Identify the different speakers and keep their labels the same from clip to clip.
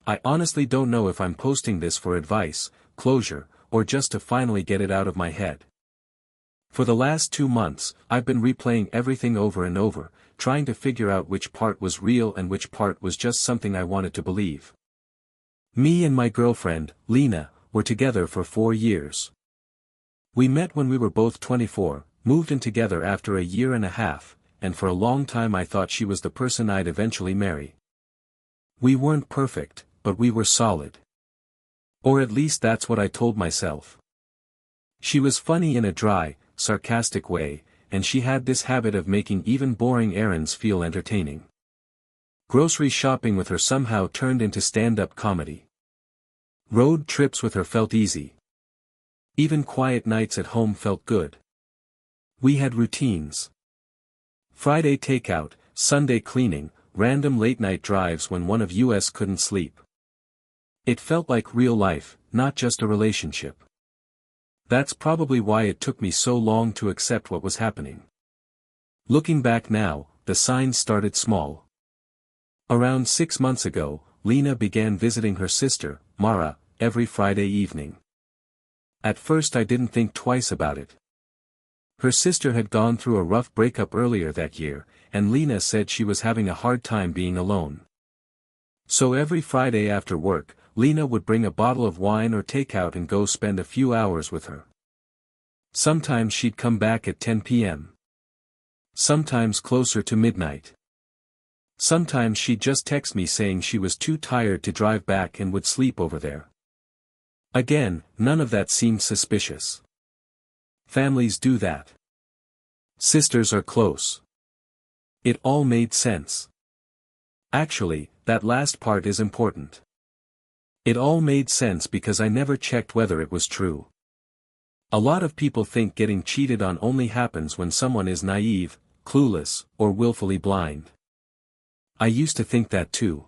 Speaker 1: I honestly don't know if I'm posting this for advice, closure, or just to finally get it out of my head. For the last 2 months, I've been replaying everything over and over, trying to figure out which part was real and which part was just something I wanted to believe. Me and my girlfriend, Lena, were together for 4 years. We met when we were both 24, moved in together after a year and a half, and for a long time I thought she was the person I'd eventually marry. We weren't perfect, but we were solid. Or at least that's what I told myself. She was funny in a dry, sarcastic way, and she had this habit of making even boring errands feel entertaining. Grocery shopping with her somehow turned into stand-up comedy. Road trips with her felt easy. Even quiet nights at home felt good. We had routines. Friday takeout, Sunday cleaning, random late-night drives when one of us couldn't sleep. It felt like real life, not just a relationship. That's probably why it took me so long to accept what was happening. Looking back now, the signs started small. Around 6 months ago, Lena began visiting her sister, Mara, every Friday evening. At first I didn't think twice about it. Her sister had gone through a rough breakup earlier that year, and Lena said she was having a hard time being alone. So every Friday after work, Lena would bring a bottle of wine or takeout and go spend a few hours with her. Sometimes she'd come back at 10 p.m. Sometimes closer to midnight. Sometimes she'd just text me saying she was too tired to drive back and would sleep over there. Again, none of that seemed suspicious. Families do that. Sisters are close. It all made sense. Actually, that last part is important. It all made sense because I never checked whether it was true. A lot of people think getting cheated on only happens when someone is naive, clueless, or willfully blind. I used to think that too.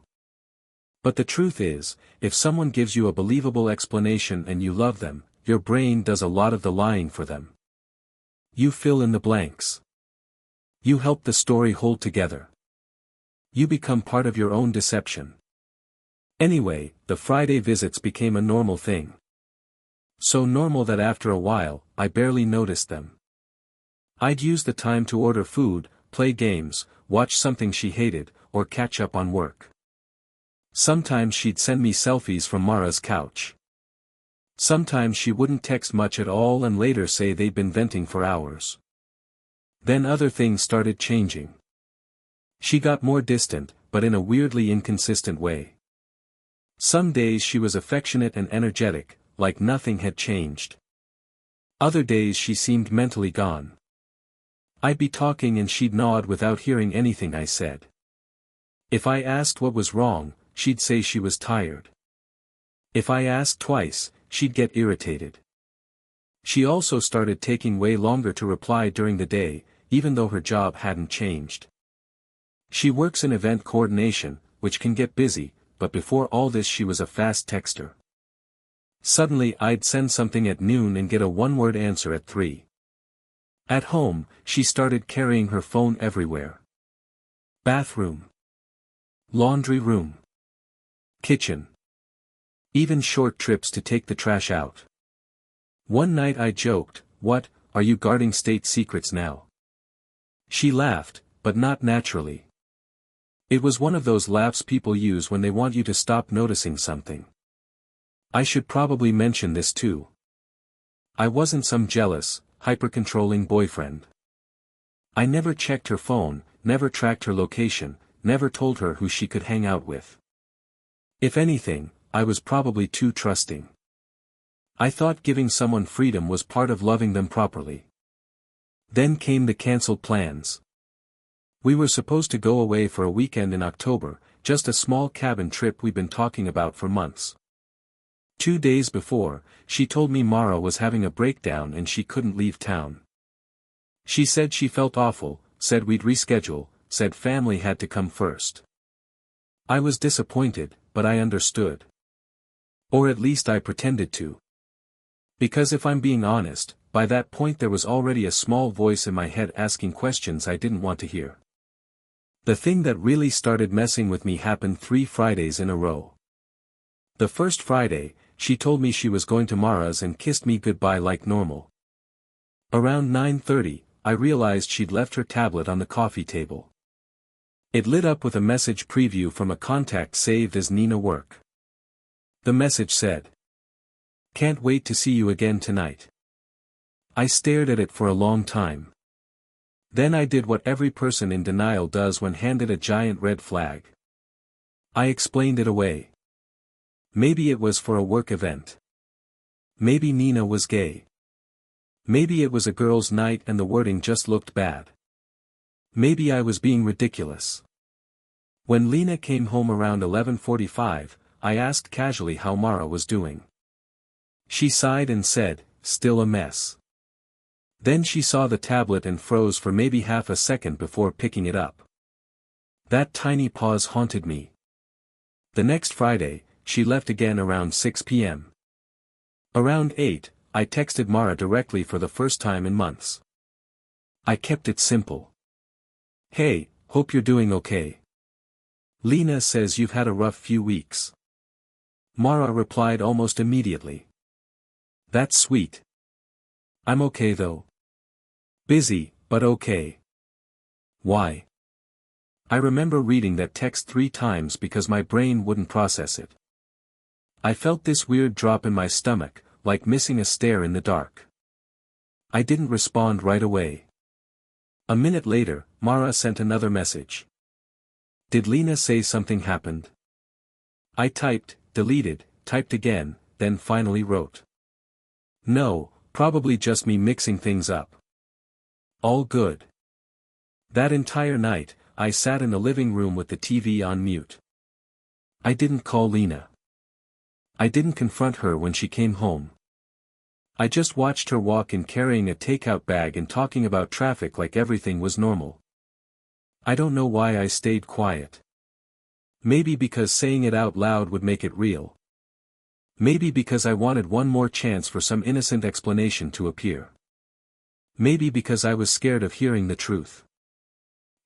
Speaker 1: But the truth is, if someone gives you a believable explanation and you love them, your brain does a lot of the lying for them. You fill in the blanks. You help the story hold together. You become part of your own deception. Anyway, the Friday visits became a normal thing. So normal that after a while, I barely noticed them. I'd use the time to order food, play games, watch something she hated, or catch up on work. Sometimes she'd send me selfies from Mara's couch. Sometimes she wouldn't text much at all and later say they'd been venting for hours. Then other things started changing. She got more distant, but in a weirdly inconsistent way. Some days she was affectionate and energetic, like nothing had changed. Other days she seemed mentally gone. I'd be talking and she'd nod without hearing anything I said. If I asked what was wrong, she'd say she was tired. If I asked twice, she'd get irritated. She also started taking way longer to reply during the day, even though her job hadn't changed. She works in event coordination, which can get busy, but before all this she was a fast texter. Suddenly I'd send something at noon and get a one-word answer at 3. At home, she started carrying her phone everywhere. Bathroom. Laundry room. Kitchen. Even short trips to take the trash out. One night I joked, "What, are you guarding state secrets now?" She laughed, but not naturally. It was one of those laughs people use when they want you to stop noticing something. I should probably mention this too. I wasn't some jealous, hyper-controlling boyfriend. I never checked her phone, never tracked her location, never told her who she could hang out with. If anything, I was probably too trusting. I thought giving someone freedom was part of loving them properly. Then came the canceled plans. We were supposed to go away for a weekend in October, just a small cabin trip we'd been talking about for months. 2 days before, she told me Mara was having a breakdown and she couldn't leave town. She said she felt awful, said we'd reschedule, said family had to come first. I was disappointed, but I understood. Or at least I pretended to. Because if I'm being honest, by that point there was already a small voice in my head asking questions I didn't want to hear. The thing that really started messing with me happened 3 Fridays in a row. The first Friday, she told me she was going to Mara's and kissed me goodbye like normal. Around 9:30, I realized she'd left her tablet on the coffee table. It lit up with a message preview from a contact saved as Nina Work. The message said, "Can't wait to see you again tonight." I stared at it for a long time. Then I did what every person in denial does when handed a giant red flag. I explained it away. Maybe it was for a work event. Maybe Nina was gay. Maybe it was a girls' night and the wording just looked bad. Maybe I was being ridiculous. When Lena came home around 11:45, I asked casually how Mara was doing. She sighed and said, "Still a mess." Then she saw the tablet and froze for maybe half a second before picking it up. That tiny pause haunted me. The next Friday, she left again around 6 p.m. Around 8, I texted Mara directly for the first time in months. I kept it simple. "Hey, hope you're doing okay. Lena says you've had a rough few weeks." Mara replied almost immediately. "That's sweet. I'm okay though. Busy, but okay." Why? I remember reading that text 3 times because my brain wouldn't process it. I felt this weird drop in my stomach, like missing a stair in the dark. I didn't respond right away. A minute later, Mara sent another message. "Did Lena say something happened?" I typed, deleted, typed again, then finally wrote. "No, probably just me mixing things up. All good." That entire night, I sat in the living room with the TV on mute. I didn't call Lena. I didn't confront her when she came home. I just watched her walk in carrying a takeout bag and talking about traffic like everything was normal. I don't know why I stayed quiet. Maybe because saying it out loud would make it real. Maybe because I wanted one more chance for some innocent explanation to appear. Maybe because I was scared of hearing the truth.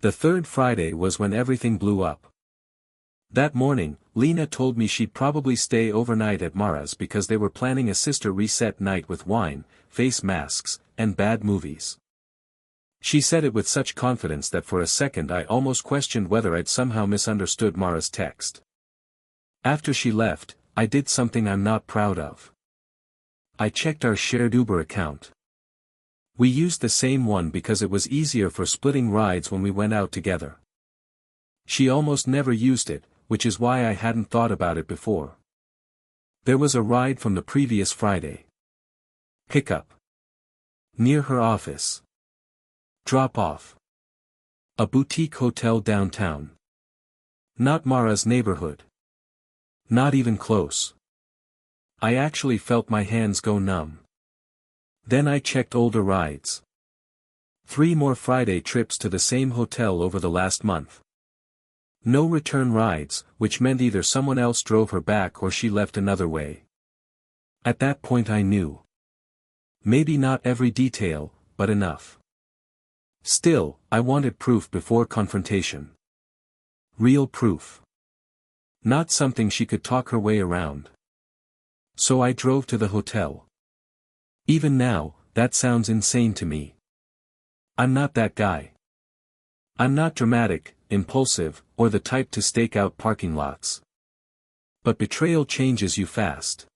Speaker 1: The third Friday was when everything blew up. That morning, Lena told me she'd probably stay overnight at Mara's because they were planning a sister reset night with wine, face masks, and bad movies. She said it with such confidence that for a second I almost questioned whether I'd somehow misunderstood Mara's text. After she left, I did something I'm not proud of. I checked our shared Uber account. We used the same one because it was easier for splitting rides when we went out together. She almost never used it, which is why I hadn't thought about it before. There was a ride from the previous Friday. Pickup. Near her office. Drop off. A boutique hotel downtown. Not Mara's neighborhood. Not even close. I actually felt my hands go numb. Then I checked older rides. 3 more Friday trips to the same hotel over the last month. No return rides, which meant either someone else drove her back or she left another way. At that point I knew. Maybe not every detail, but enough. Still, I wanted proof before confrontation. Real proof. Not something she could talk her way around. So I drove to the hotel. Even now, that sounds insane to me. I'm not that guy. I'm not dramatic, impulsive, or the type to stake out parking lots. But betrayal changes you fast.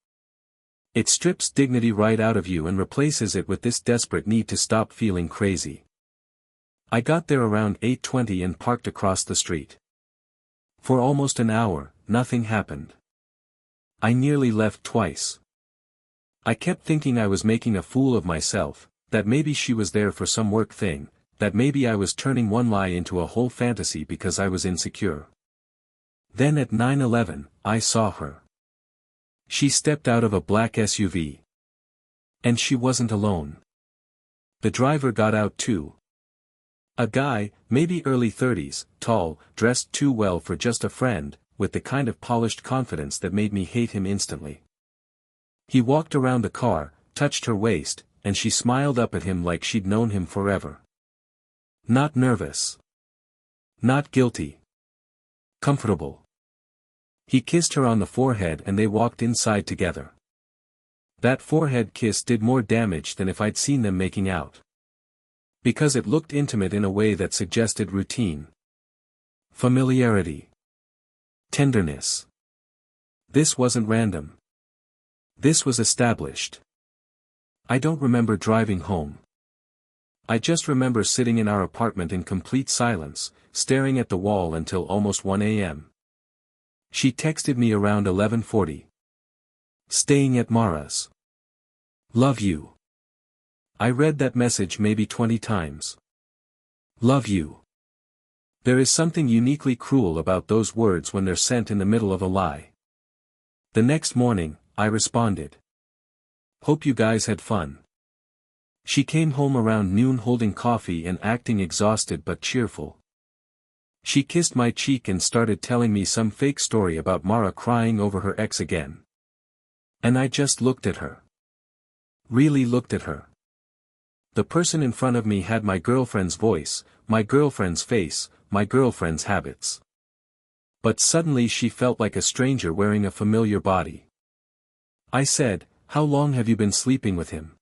Speaker 1: It strips dignity right out of you and replaces it with this desperate need to stop feeling crazy. I got there around 8:20 and parked across the street. For almost an hour, nothing happened. I nearly left twice. I kept thinking I was making a fool of myself, that maybe she was there for some work thing, that maybe I was turning one lie into a whole fantasy because I was insecure. Then at 9:11, I saw her. She stepped out of a black SUV. And she wasn't alone. The driver got out too. A guy, maybe early 30s, tall, dressed too well for just a friend, with the kind of polished confidence that made me hate him instantly. He walked around the car, touched her waist, and she smiled up at him like she'd known him forever. Not nervous. Not guilty. Comfortable. He kissed her on the forehead and they walked inside together. That forehead kiss did more damage than if I'd seen them making out. Because it looked intimate in a way that suggested routine. Familiarity. Tenderness. This wasn't random. This was established. I don't remember driving home. I just remember sitting in our apartment in complete silence, staring at the wall until almost 1 a.m. She texted me around 11:40. Staying at Mara's. Love you. I read that message maybe 20 times. Love you. There is something uniquely cruel about those words when they're sent in the middle of a lie. The next morning, I responded. Hope you guys had fun. She came home around noon holding coffee and acting exhausted but cheerful. She kissed my cheek and started telling me some fake story about Mara crying over her ex again. And I just looked at her. Really looked at her. The person in front of me had my girlfriend's voice, my girlfriend's face, my girlfriend's habits. But suddenly she felt like a stranger wearing a familiar body. I said, "How long have you been sleeping with him?"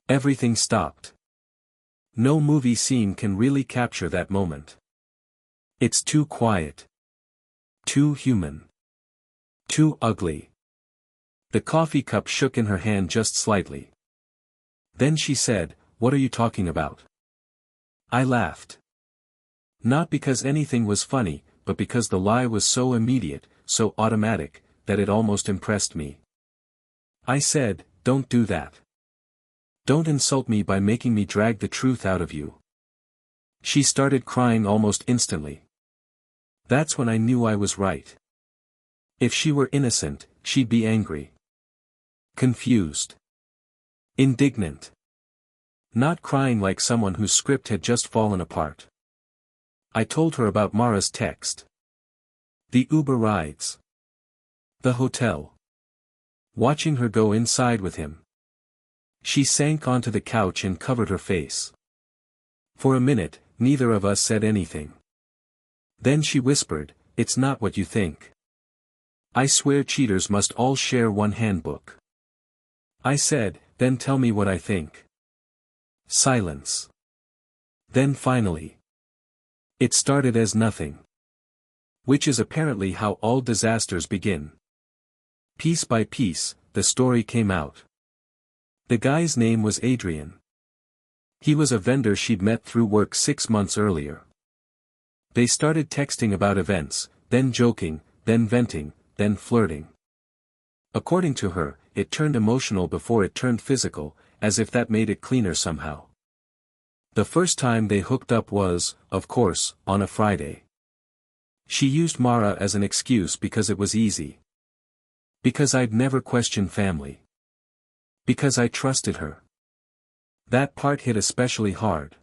Speaker 1: Everything stopped. No movie scene can really capture that moment. It's too quiet. Too human. Too ugly. The coffee cup shook in her hand just slightly. Then she said, "What are you talking about?" I laughed. Not because anything was funny, but because the lie was so immediate, so automatic, that it almost impressed me. I said, "Don't do that. Don't insult me by making me drag the truth out of you." She started crying almost instantly. That's when I knew I was right. If she were innocent, she'd be angry. Confused. Indignant. Not crying like someone whose script had just fallen apart. I told her about Mara's text. The Uber rides. The hotel. Watching her go inside with him. She sank onto the couch and covered her face. For a minute, neither of us said anything. Then she whispered, "It's not what you think. I swear cheaters must all share one handbook." I said, "Then tell me what I think." Silence. Then finally. It started as nothing. Which is apparently how all disasters begin. Piece by piece, the story came out. The guy's name was Adrian. He was a vendor she'd met through work 6 months earlier. They started texting about events, then joking, then venting, then flirting. According to her, it turned emotional before it turned physical, as if that made it cleaner somehow. The first time they hooked up was, of course, on a Friday. She used Mara as an excuse because it was easy. Because I'd never questioned family. Because I trusted her. That part hit especially hard.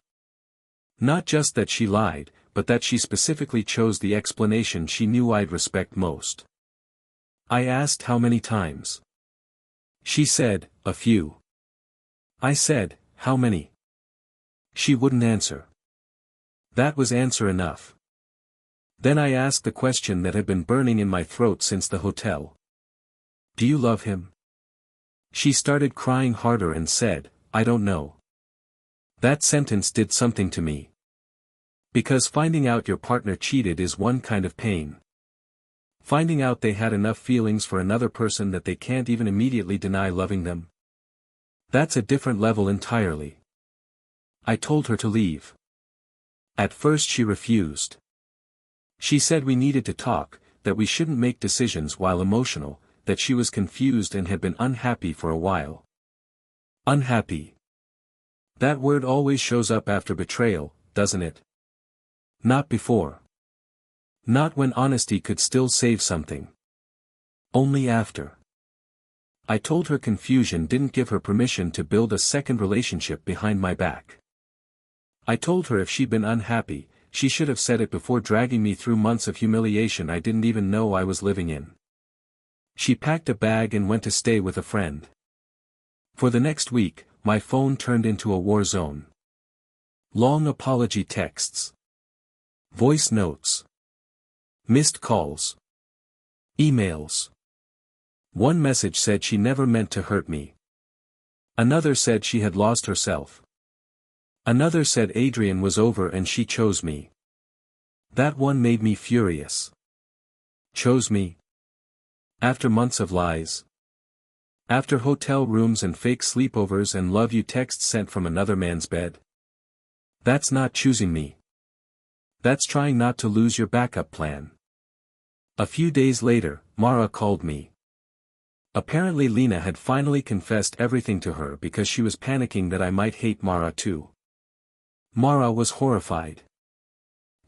Speaker 1: Not just that she lied, but that she specifically chose the explanation she knew I'd respect most. I asked how many times. She said, "A few." I said, "How many?" She wouldn't answer. That was answer enough. Then I asked the question that had been burning in my throat since the hotel. "Do you love him?" She started crying harder and said, "I don't know." That sentence did something to me. Because finding out your partner cheated is one kind of pain. Finding out they had enough feelings for another person that they can't even immediately deny loving them. That's a different level entirely. I told her to leave. At first she refused. She said we needed to talk, that we shouldn't make decisions while emotional, that she was confused and had been unhappy for a while. Unhappy. That word always shows up after betrayal, doesn't it? Not before. Not when honesty could still save something. Only after. I told her confusion didn't give her permission to build a second relationship behind my back. I told her if she'd been unhappy, she should have said it before dragging me through months of humiliation I didn't even know I was living in. She packed a bag and went to stay with a friend. For the next week, my phone turned into a war zone. Long apology texts. Voice notes. Missed calls. Emails. One message said she never meant to hurt me. Another said she had lost herself. Another said Adrian was over and she chose me. That one made me furious. Chose me? After months of lies? After hotel rooms and fake sleepovers and love you texts sent from another man's bed? That's not choosing me. That's trying not to lose your backup plan. A few days later, Mara called me. Apparently Lena had finally confessed everything to her because she was panicking that I might hate Mara too. Mara was horrified.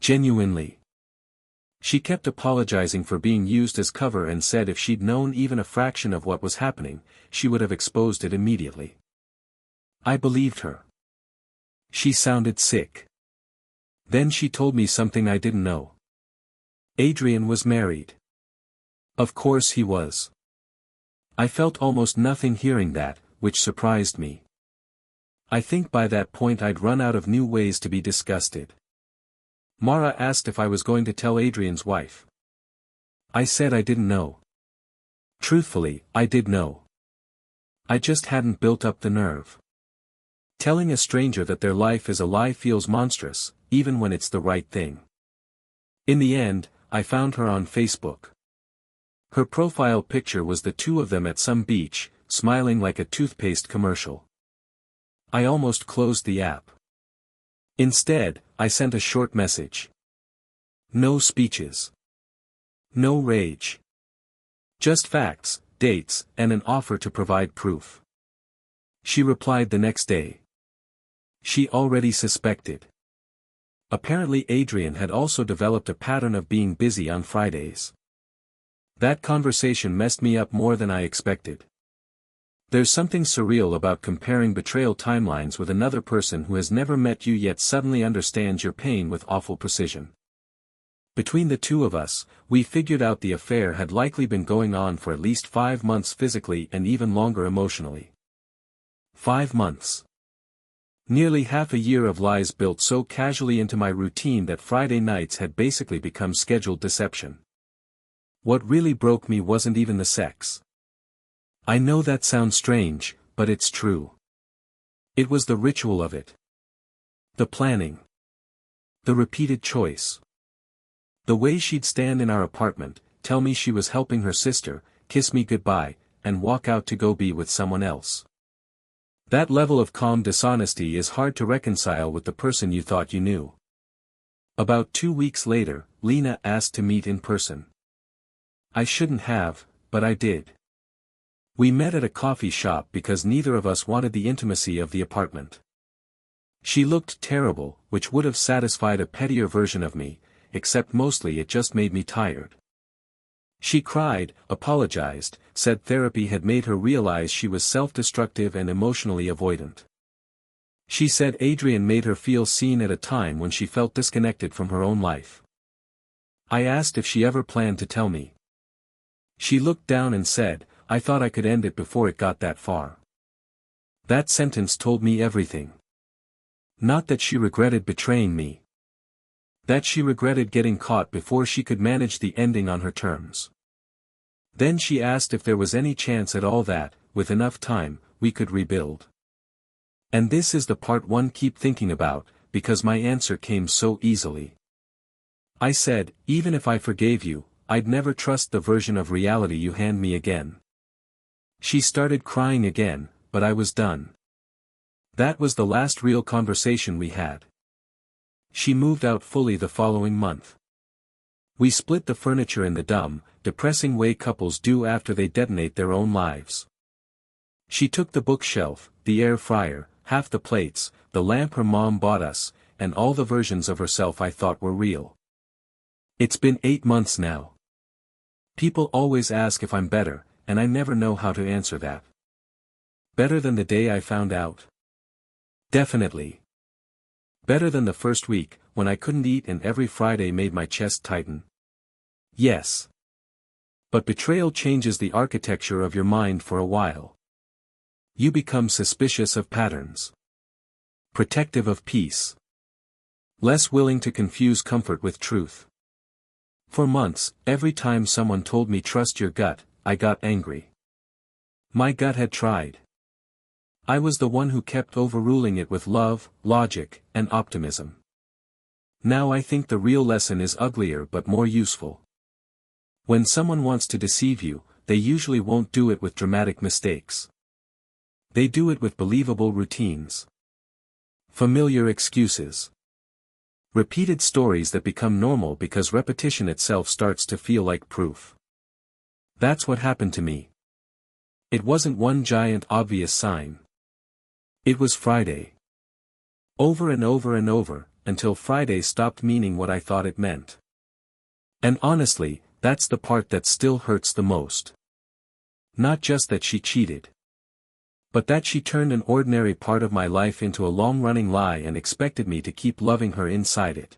Speaker 1: Genuinely. She kept apologizing for being used as cover and said if she'd known even a fraction of what was happening, she would have exposed it immediately. I believed her. She sounded sick. Then she told me something I didn't know. Adrian was married. Of course he was. I felt almost nothing hearing that, which surprised me. I think by that point I'd run out of new ways to be disgusted. Mara asked if I was going to tell Adrian's wife. I said I didn't know. Truthfully, I did know. I just hadn't built up the nerve. Telling a stranger that their life is a lie feels monstrous, even when it's the right thing. In the end, I found her on Facebook. Her profile picture was the two of them at some beach, smiling like a toothpaste commercial. I almost closed the app. Instead, I sent a short message. No speeches. No rage. Just facts, dates, and an offer to provide proof. She replied the next day. She already suspected. Apparently Adrian had also developed a pattern of being busy on Fridays. That conversation messed me up more than I expected. There's something surreal about comparing betrayal timelines with another person who has never met you yet suddenly understands your pain with awful precision. Between the two of us, we figured out the affair had likely been going on for at least 5 months physically and even longer emotionally. 5 months. Nearly half a year of lies built so casually into my routine that Friday nights had basically become scheduled deception. What really broke me wasn't even the sex. I know that sounds strange, but it's true. It was the ritual of it. The planning. The repeated choice. The way she'd stand in our apartment, tell me she was helping her sister, kiss me goodbye, and walk out to go be with someone else. That level of calm dishonesty is hard to reconcile with the person you thought you knew. About 2 weeks later, Lena asked to meet in person. I shouldn't have, but I did. We met at a coffee shop because neither of us wanted the intimacy of the apartment. She looked terrible, which would have satisfied a pettier version of me, except mostly it just made me tired. She cried, apologized, said therapy had made her realize she was self-destructive and emotionally avoidant. She said Adrian made her feel seen at a time when she felt disconnected from her own life. I asked if she ever planned to tell me. She looked down and said, I thought I could end it before it got that far. That sentence told me everything. Not that she regretted betraying me. That she regretted getting caught before she could manage the ending on her terms. Then she asked if there was any chance at all that, with enough time, we could rebuild. And this is the part one keep thinking about, because my answer came so easily. I said, even if I forgave you, I'd never trust the version of reality you hand me again. She started crying again, but I was done. That was the last real conversation we had. She moved out fully the following month. We split the furniture in the dumb, depressing way couples do after they detonate their own lives. She took the bookshelf, the air fryer, half the plates, the lamp her mom bought us, and all the versions of herself I thought were real. It's been 8 months now. People always ask if I'm better, and I never know how to answer that. Better than the day I found out? Definitely. Better than the first week, when I couldn't eat and every Friday made my chest tighten? Yes. But betrayal changes the architecture of your mind for a while. You become suspicious of patterns. Protective of peace. Less willing to confuse comfort with truth. For months, every time someone told me trust your gut, I got angry. My gut had tried. I was the one who kept overruling it with love, logic, and optimism. Now I think the real lesson is uglier but more useful. When someone wants to deceive you, they usually won't do it with dramatic mistakes. They do it with believable routines. Familiar excuses. Repeated stories that become normal because repetition itself starts to feel like proof. That's what happened to me. It wasn't one giant obvious sign. It was Friday. Over and over and over, until Friday stopped meaning what I thought it meant. And honestly, that's the part that still hurts the most. Not just that she cheated, but that she turned an ordinary part of my life into a long-running lie and expected me to keep loving her inside it.